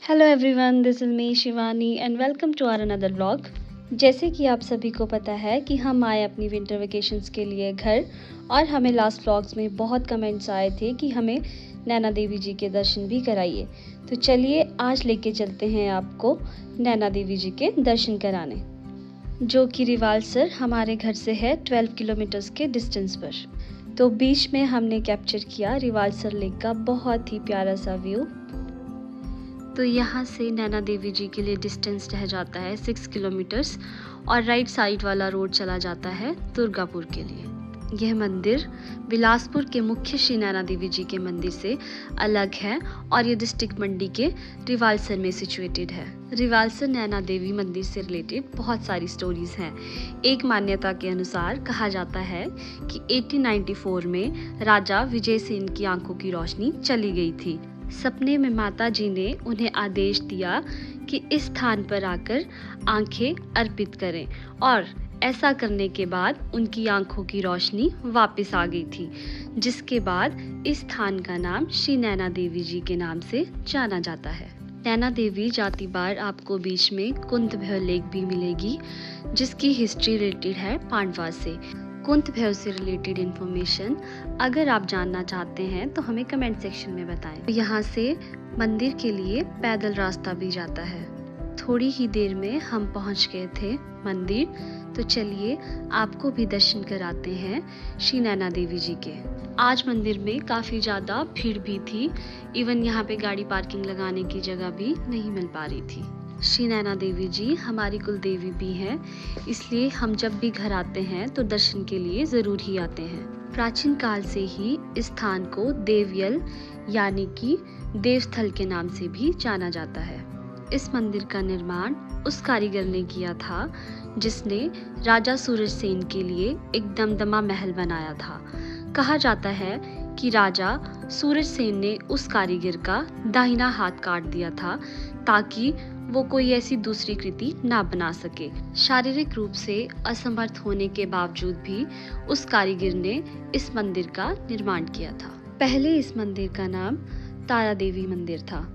Hello everyone, this is me Shivani and welcome to our another vlog. जैसे कि आप सभी को पता है कि हम आए अपनी विंटर वेकेशंस के लिए घर, और हमें लास्ट व्लॉग्स में बहुत कमेंट्स आए थे कि हमें नैना देवी जी के दर्शन भी कराइए। तो चलिए आज लेके चलते हैं आपको नैना देवी जी के दर्शन कराने, जो कि रिवालसर हमारे घर से है 12 किलोमीटर्स के डिस्टेंस पर। तो बीच में हमने कैप्चर किया रिवालसर लेक का बहुत ही प्यारा सा व्यू। तो यहाँ से नैना देवी जी के लिए डिस्टेंस रह जाता है 6 किलोमीटर्स, और राइट साइड वाला रोड चला जाता है दुर्गापुर के लिए। यह मंदिर बिलासपुर के मुख्य श्री नैना देवी जी के मंदिर से अलग है, और ये डिस्ट्रिक्ट मंडी के रिवालसर में सिचुएटेड है। रिवालसर नैना देवी मंदिर से रिलेटेड बहुत सारी स्टोरीज हैं। एक मान्यता के अनुसार कहा जाता है कि 1894 में राजा विजय सेन की आंखों की रोशनी चली गई थी। सपने में माता जी ने उन्हें आदेश दिया कि इस स्थान पर आकर आंखें अर्पित करें, और ऐसा करने के बाद उनकी आंखों की रोशनी वापस आ गई थी, जिसके बाद इस स्थान का नाम श्री नैना देवी जी के नाम से जाना जाता है। नैना देवी जाती बार आपको बीच में कुंतभैरव लेक भी मिलेगी, जिसकी हिस्ट्री रिलेटेड है पांडवा से। कुंतभैरव से रिलेटेड इन्फॉर्मेशन अगर आप जानना चाहते हैं तो हमें कमेंट सेक्शन में बताएं। यहाँ से मंदिर के लिए पैदल रास्ता भी जाता है। थोड़ी ही देर में हम पहुँच गए थे मंदिर, तो चलिए आपको भी दर्शन कराते हैं श्री नैना देवी जी के। आज मंदिर में काफ़ी ज़्यादा भीड़ भी थी, इवन यहाँ पे गाड़ी पार्किंग लगाने की जगह भी नहीं मिल पा रही थी। श्री नैना देवी जी हमारी कुल देवी भी हैं, इसलिए हम जब भी घर आते हैं तो दर्शन के लिए ज़रूर ही आते हैं। प्राचीन काल से ही इस स्थान को देवयल यानी कि देवस्थल के नाम से भी जाना जाता है। इस मंदिर का निर्माण उस कारीगर ने किया था जिसने राजा सूरज सेन के लिए एक दमदमा महल बनाया था। कहा जाता है कि राजा सूरज सेन ने उस कारीगर का दाहिना हाथ काट दिया था ताकि वो कोई ऐसी दूसरी कृति ना बना सके। शारीरिक रूप से असमर्थ होने के बावजूद भी उस कारीगर ने इस मंदिर का निर्माण किया था। पहले इस मंदिर का नाम तारा देवी मंदिर था।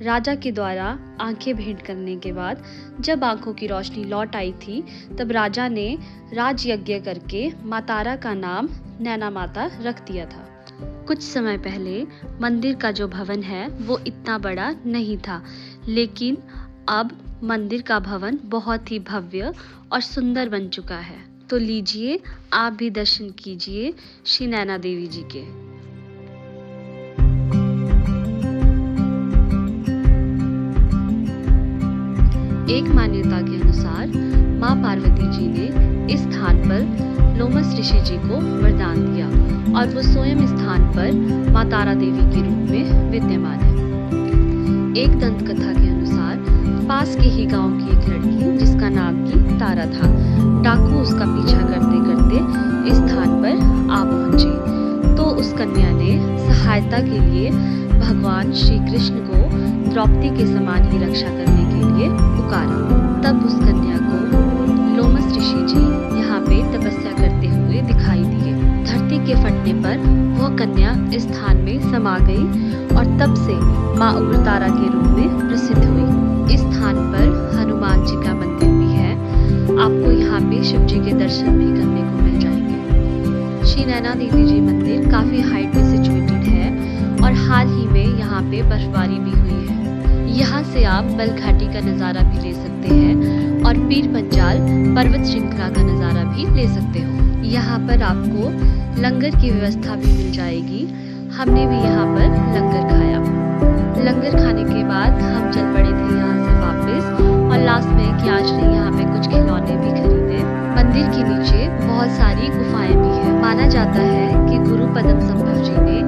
राजा के द्वारा आंखें भेंट करने के बाद जब आंखों की रोशनी लौट आई थी, तब राजा ने राजयज्ञ करके माँ तारा का नाम नैना माता रख दिया था। कुछ समय पहले मंदिर का जो भवन है वो इतना बड़ा नहीं था, लेकिन अब मंदिर का भवन बहुत ही भव्य और सुंदर बन चुका है। तो लीजिए आप भी दर्शन कीजिए श्री नैना देवी जी के। एक मान्यता के अनुसार माँ पार्वती जी ने इस स्थान पर लोमस ऋषि जी को वरदान दिया, और वो स्वयं इस स्थान पर माँ तारा देवी के रूप में विद्यमान है। एक दंत कथा के अनुसार पास के ही गांव की एक लड़की जिसका नाम की तारा था, डाकू उसका पीछा करते करते इस स्थान पर आ पहुंचे। तो उस कन्या ने सहायता के लिए भगवान श्री कृष्ण को द्रौपदी के समान ही रक्षा करने के लिए पुकारा। तब उस कन्या को लोमस ऋषि जी यहाँ पे तपस्या करते हुए दिखाई दिए। धरती के फटने पर वह कन्या इस स्थान में समा गई, और तब से माँ उग्रतारा के रूप में प्रसिद्ध हुई। इस स्थान पर हनुमान जी का मंदिर भी है। आपको यहाँ पे शिव जी के दर्शन भी करने को मिल जाएंगे। श्री नैना देवी जी मंदिर काफी हाइट पे सिचुएटेड है, और हाल ही में यहाँ पे बर्फबारी भी हुई है। यहाँ से आप बल घाटी का नज़ारा भी ले सकते हैं, और पीर पंजाल पर्वत श्रृंखला का नज़ारा भी ले सकते हो। यहाँ पर आपको लंगर की व्यवस्था भी मिल जाएगी। हमने भी यहाँ पर लंगर खाया। लंगर खाने के बाद हम चल पड़े थे यहाँ से वापस, और लास्ट में कियांश ने यहाँ पे कुछ खिलौने भी खरीदे। मंदिर के नीचे बहुत सारी गुफाएं भी है। माना जाता है कि गुरु पद्म संभव जी ने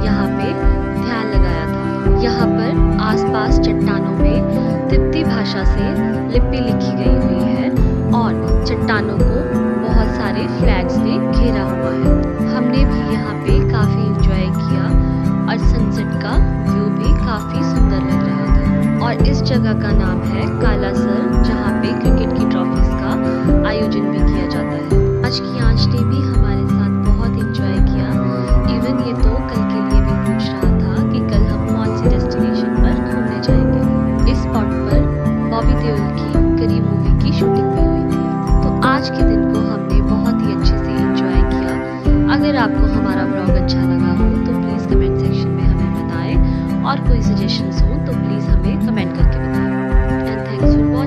यहाँ पे ध्यान लगाया था। यहाँ पर आसपास चट्टानों में तिब्बती भाषा से लिपि लिखी गई हुई है, और चट्टानों को बहुत सारे फ्लैग्स ने घेरा हुआ है। हमने भी यहाँ पे काफी एंजॉय किया, और सनसेट का व्यू भी काफी सुंदर लग रहा था। और इस जगह का नाम है कालासर, जहाँ पे क्रिकेट की ट्रॉफीज का आयोजन भी किया जाता है। आज कियांश ने भी हमारे साथ बहुत एंजॉय किया। इवन ये तो कल के लिए भी पूछ रहा था कि कल हम कौन सी डेस्टिनेशन पर घूमने जाएंगे। इस अगर आपको हमारा ब्लॉग अच्छा लगा हो तो प्लीज़ कमेंट सेक्शन में हमें बताएं, और कोई सजेशंस हो तो प्लीज़ हमें कमेंट करके बताएं। And thanks for